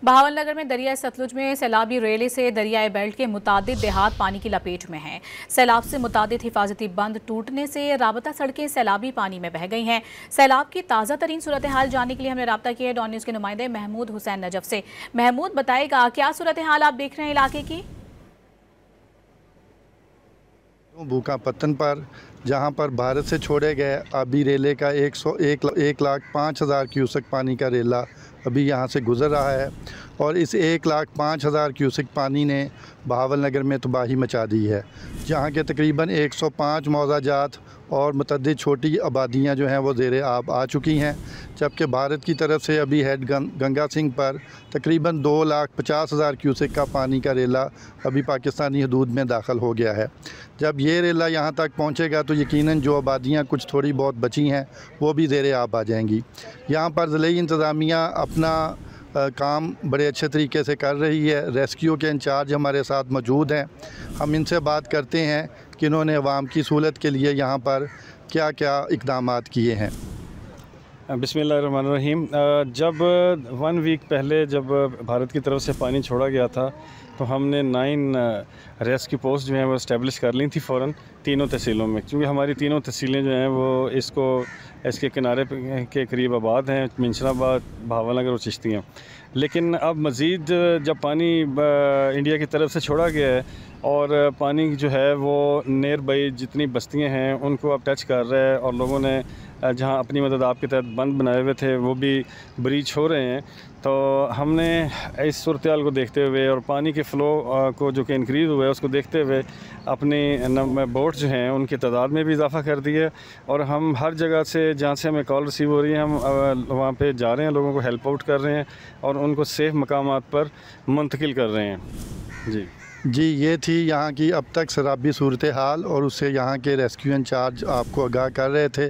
बहावलनगर में दरियाए सतलुज में सैलाबी रेले से दरियाए बेल्ट के मुतादिद देहात पानी की लपेट में हैं। सैलाब से मुतादिद हिफाजती बंद टूटने से राबता सड़कें सैलाबी पानी में बह गई हैं। सैलाब की ताज़ा तरीन सूरत हाल जानने के लिए हमने रब्ता किया है डॉन न्यूज़ के नुमाइंदे महमूद हुसैन नजफ से। महमूद, बताएगा क्या सूरत हाल आप देख रहे हैं इलाके की? भूखा पत्तन पर जहां पर भारत से छोड़े गए आबी रेले का 1,05,000 क्यूसेक पानी का रेला अभी यहां से गुज़र रहा है और इस 1,05,000 क्यूसेक पानी ने बहावलनगर में तबाही मचा दी है, जहां के तकरीबन 105 मौज़ाजात और मुतअद्दिद छोटी आबादियां जो हैं वो ज़ेरे आब आ चुकी हैं। जबकि भारत की तरफ से अभी हेड गंगा सिंह पर तकरीबन 2,50,000 क्यूसेक का पानी का रेला अभी पाकिस्तानी हदूद में दाखिल हो गया है। जब ये रेला यहाँ तक पहुँचेगा तो यकीनन जो आबादियाँ कुछ थोड़ी बहुत बची हैं वो भी ज़ेरे आब आ जाएंगी। यहाँ पर ज़िले इंतज़ामिया अपना काम बड़े अच्छे तरीके से कर रही है। रेस्क्यू के इंचार्ज हमारे साथ मौजूद हैं, हम इनसे बात करते हैं कि इन्होंने अवाम की सहूलत के लिए यहाँ पर क्या क्या इक़दामात किए हैं। बिस्मिल्लाहिर्रहमानिर्रहीम। जब 1 वीक पहले जब भारत की तरफ से पानी छोड़ा गया था तो हमने 9 रेस्क्यू पोस्ट जो हैं वो इस्टेब्लिश कर ली थी फ़ौरन तीनों तहसीलों में, क्योंकि हमारी तीनों तहसीलें जो हैं वो इसके किनारे के करीब आबाद हैं, मिंशराबाद, बहावलनगर और चिश्तियाँ। लेकिन अब मज़ीद जब पानी इंडिया की तरफ से छोड़ा गया है और पानी जो है वो नियर बाई जितनी बस्तियां हैं उनको अब टच कर रहा है और लोगों ने जहां अपनी मदद आपके तहत बंद बनाए हुए थे वो भी ब्रीच हो रहे हैं। तो हमने इस सूरत हाल को देखते हुए और पानी के फ़्लो को जो कि इंक्रीज़ हुआ है उसको देखते हुए अपनी बोट जो हैं उनकी तादाद में भी इजाफ़ा कर दिया है और हम हर जगह से जहाँ से हमें कॉल रिसीव हो रही है हम वहाँ पे जा रहे हैं, लोगों को हेल्प आउट कर रहे हैं और उनको सेफ़ मकामात पर मुंतकिल कर रहे हैं। जी, ये थी यहाँ की अब तक सराबी सूरत हाल और उससे यहाँ के रेस्क्यू इंचार्ज आपको आगाह कर रहे थे।